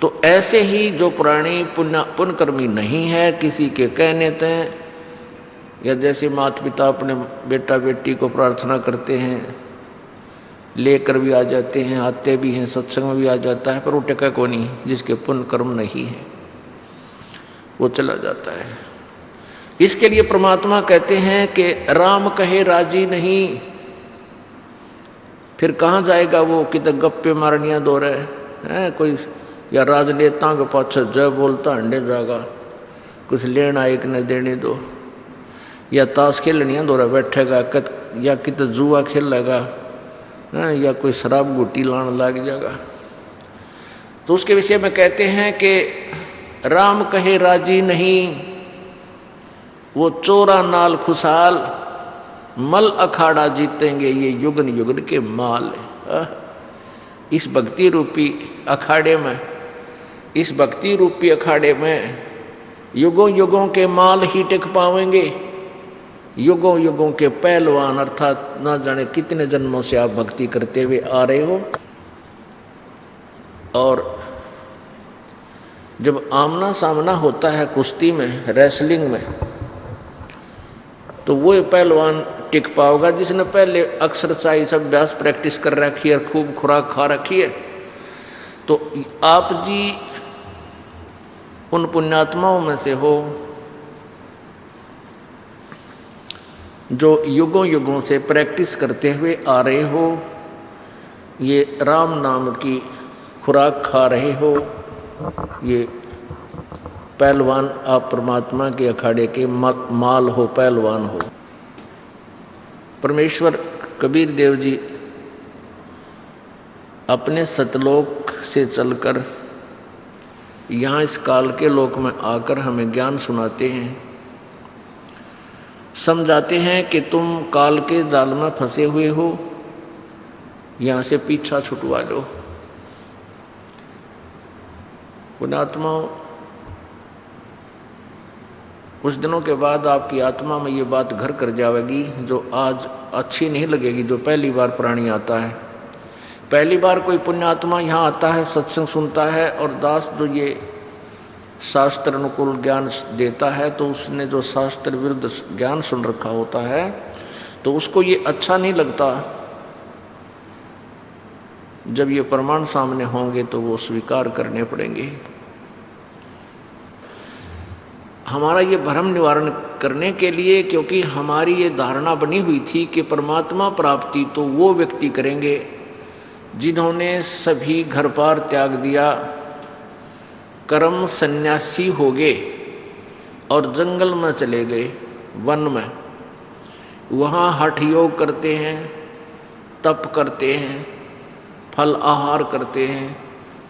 तो ऐसे ही जो प्राणी पुण्यकर्मी नहीं है, किसी के कहने तय, या जैसे माता पिता अपने बेटा बेटी को प्रार्थना करते हैं, लेकर भी आ जाते हैं, आते भी हैं, सत्संग में भी आ जाता है, पर वो टिका को नहीं, जिसके पुण्य कर्म नहीं है वो चला जाता है। इसके लिए परमात्मा कहते हैं कि राम कहे राजी नहीं। फिर कहाँ जाएगा वो, किधर गप्पे मारनियाँ दो रहे हैं कोई, या राजनेता के पाछे जय बोलता अंडे जाएगा, कुछ लेना एक न देने दो, या ताश खेलनियाँ दो रहा बैठेगा, या किधर जुआ खेलेगा, या कोई शराब गुटी लाने लग जाएगा। तो उसके विषय में कहते हैं कि राम कहे राजी नहीं, वो चोरा नाल खुशहाल, मल अखाड़ा जीतेंगे ये युगन युगन के माल है। इस भक्ति रूपी अखाड़े में, इस भक्ति रूपी अखाड़े में युगों युगों के माल ही टिक पावेंगे। युगों युगों के पहलवान, अर्थात ना जाने कितने जन्मों से आप भक्ति करते हुए आ रहे हो, और जब आमना सामना होता है कुश्ती में, रेसलिंग में, तो वो पहलवान टिक पाओगा जिसने पहले एक्सरसाइज अभ्यास प्रैक्टिस कर रखी है, खूब खुराक खा रखी है। तो आप जी उन पुण्यात्माओं में से हो जो युगों युगों से प्रैक्टिस करते हुए आ रहे हो, ये राम नाम की खुराक खा रहे हो, ये पहलवान आप परमात्मा के अखाड़े के माल हो, पहलवान हो। परमेश्वर कबीर देव जी अपने सतलोक से चलकर यहाँ इस काल के लोक में आकर हमें ज्ञान सुनाते हैं, समझाते हैं कि तुम काल के जाल में फंसे हुए हो, यहाँ से पीछा छुटवा लो। पुण्यात्माओं, कुछ दिनों के बाद आपकी आत्मा में ये बात घर कर जाएगी जो आज अच्छी नहीं लगेगी। जो पहली बार प्राणी आता है, पहली बार कोई पुण्यात्मा यहाँ आता है, सत्संग सुनता है, और दास जो ये शास्त्र अनुकूल ज्ञान देता है, तो उसने जो शास्त्र विरुद्ध ज्ञान सुन रखा होता है, तो उसको ये अच्छा नहीं लगता। जब ये प्रमाण सामने होंगे तो वो स्वीकार करने पड़ेंगे। हमारा ये भ्रम निवारण करने के लिए, क्योंकि हमारी ये धारणा बनी हुई थी कि परमात्मा प्राप्ति तो वो व्यक्ति करेंगे जिन्होंने सभी घर पार त्याग दिया, कर्म सन्यासी हो गए और जंगल में चले गए, वन में, वहाँ हठ योग करते हैं, तप करते हैं, फल आहार करते हैं,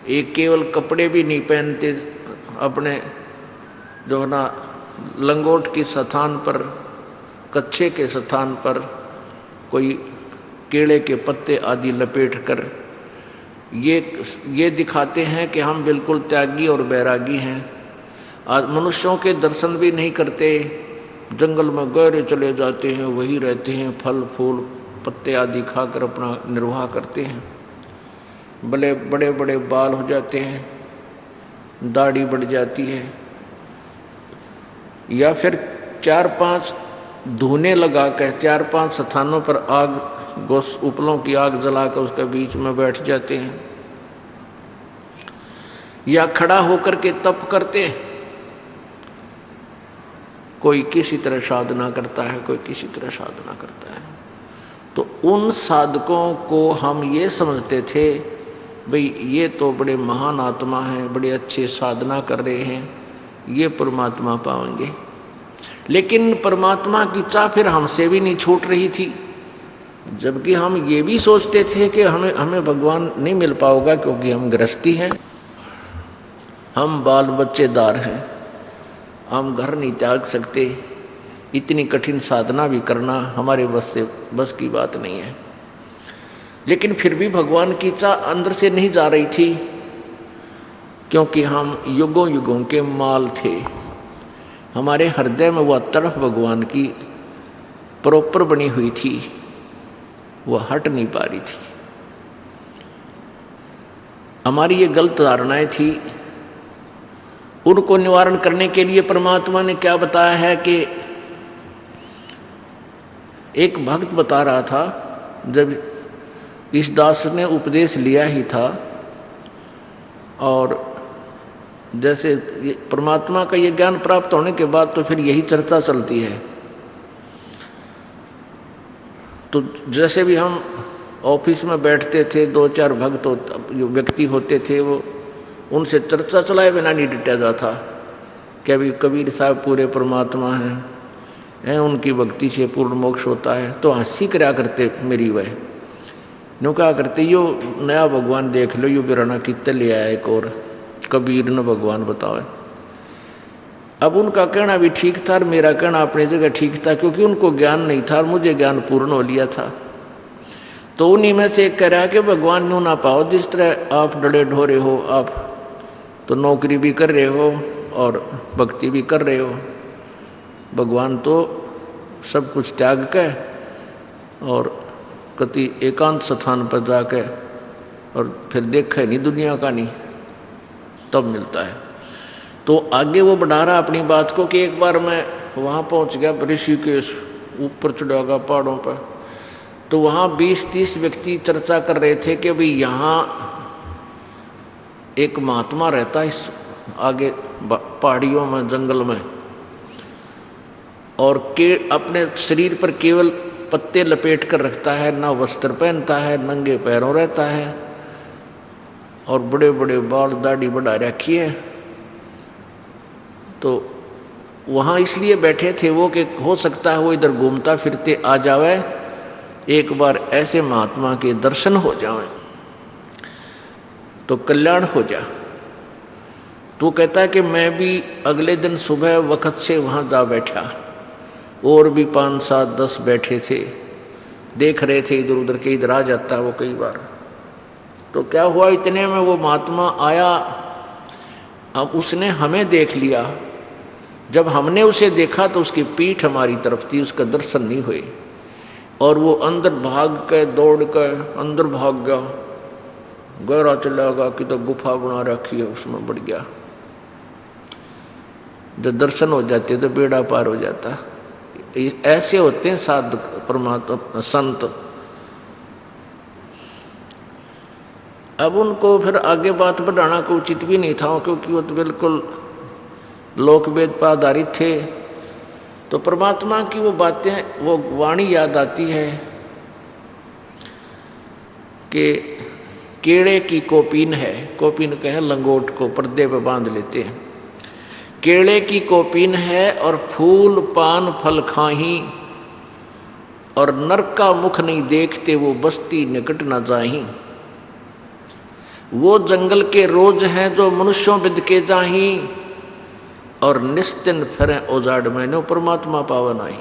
एक केवल कपड़े भी नहीं पहनते, अपने जो है ना लंगोट के स्थान पर, कच्छे के स्थान पर कोई केले के पत्ते आदि लपेट कर ये दिखाते हैं कि हम बिल्कुल त्यागी और बैरागी हैं। आज मनुष्यों के दर्शन भी नहीं करते, जंगल में गहरे चले जाते हैं, वही रहते हैं, फल फूल पत्ते आदि खाकर अपना निर्वाह करते हैं। बड़े बड़े बड़े बाल हो जाते हैं, दाढ़ी बढ़ जाती है, या फिर 4-5 धूने लगा कर 4-5 स्थानों पर आग, गोस उपलों की आग जलाकर उसके बीच में बैठ जाते हैं, या खड़ा होकर के तप करते हैं। कोई किसी तरह साधना करता है, कोई किसी तरह साधना करता है। तो उन साधकों को हम ये समझते थे भाई ये तो बड़े महान आत्मा हैं, बड़े अच्छे साधना कर रहे हैं, ये परमात्मा पाएंगे। लेकिन परमात्मा की चाह फिर हमसे भी नहीं छूट रही थी, जबकि हम ये भी सोचते थे कि हमें भगवान नहीं मिल पाएगा, क्योंकि हम गृहस्थी हैं, हम बाल बच्चेदार हैं, हम घर नहीं त्याग सकते, इतनी कठिन साधना भी करना हमारे बस की बात नहीं है। लेकिन फिर भी भगवान की चाह अंदर से नहीं जा रही थी, क्योंकि हम युगों युगों के माल थे। हमारे हृदय में वह तड़फ भगवान की प्रॉपर बनी हुई थी, वह हट नहीं पा रही थी। हमारी ये गलत धारणाएं थी उनको निवारण करने के लिए परमात्मा ने क्या बताया है कि एक भक्त बता रहा था, जब इस दास ने उपदेश लिया ही था और जैसे परमात्मा का ये ज्ञान प्राप्त होने के बाद तो फिर यही चर्चा चलती है। तो जैसे भी हम ऑफिस में बैठते थे, 2-4 भक्त जो व्यक्ति होते थे, वो उनसे चर्चा चलाए बिना नहीं डिटा जाता कि अभी कबीर साहब पूरे परमात्मा हैं, उनकी भक्ति से पूर्ण मोक्ष होता है। तो हंसी करा करते मेरी वह नो कहा करते, यो नया भगवान देख लो, यो बिराना कितने ले आया एक और कबीर न भगवान बताओ। अब उनका कहना भी ठीक था और मेरा कहना अपनी जगह ठीक था, क्योंकि उनको ज्ञान नहीं था और मुझे ज्ञान पूर्ण हो लिया था। तो उन्हीं में से एक कह रहा कि भगवान न्यू ना पाओ, जिस तरह आप डरे ढोरे हो, आप तो नौकरी भी कर रहे हो और भक्ति भी कर रहे हो, भगवान तो सब कुछ त्याग के और कति एकांत स्थान पर जाके और फिर देखा नहीं दुनिया का नहीं, तब मिलता है। तो आगे वो बढ़ा रहा अपनी बात को कि एक बार मैं वहाँ पहुँच गया ऋषिकेश, ऊपर चढ़ा गया पहाड़ों पर। तो वहाँ 20-30 व्यक्ति चर्चा कर रहे थे कि भाई यहाँ एक महात्मा रहता इस आगे पहाड़ियों में, जंगल में, और के अपने शरीर पर केवल पत्ते लपेट कर रखता है, ना वस्त्र पहनता है, नंगे पैरों रहता है और बड़े बड़े बाल दाढ़ी बढ़ा रखी है। तो वहाँ इसलिए बैठे थे वो कि हो सकता है वो इधर घूमता फिरते आ जावे, एक बार ऐसे महात्मा के दर्शन हो जाएं तो कल्याण हो जा। तो कहता है कि मैं भी अगले दिन सुबह वक्त से वहाँ जा बैठा, और भी 5-7-10 बैठे थे, देख रहे थे इधर उधर के, इधर आ जाता है वो कई बार। तो क्या हुआ, इतने में वो महात्मा आया। अब उसने हमें देख लिया, जब हमने उसे देखा तो उसकी पीठ हमारी तरफ थी, उसका दर्शन नहीं हुए और वो अंदर भाग के दौड़ कर अंदर भाग गया, गहरा चला गया कि तो गुफा बना रखी है उसमें बढ़ गया। जब दर्शन हो जाते तो बेड़ा पार हो जाता। ऐसे होते हैं साधु परमात्मा संत। अब उनको फिर आगे बात बढ़ाना को उचित भी नहीं था, क्योंकि वो तो बिल्कुल लोकवेद पर आधारित थे। तो परमात्मा की वो बातें, वो वाणी याद आती है कि केड़े की कोपीन है, कोपीन कहे लंगोट को पर्दे पे बांध लेते हैं, केड़े की कोपीन है और फूल पान फल खाही, और नरक का मुख नहीं देखते वो बस्ती निकट न जाही। वो जंगल के रोज हैं जो मनुष्यों बिद के जाही, और निस्तिन फिरें उजाड़ में नो परमात्मा पावन आई।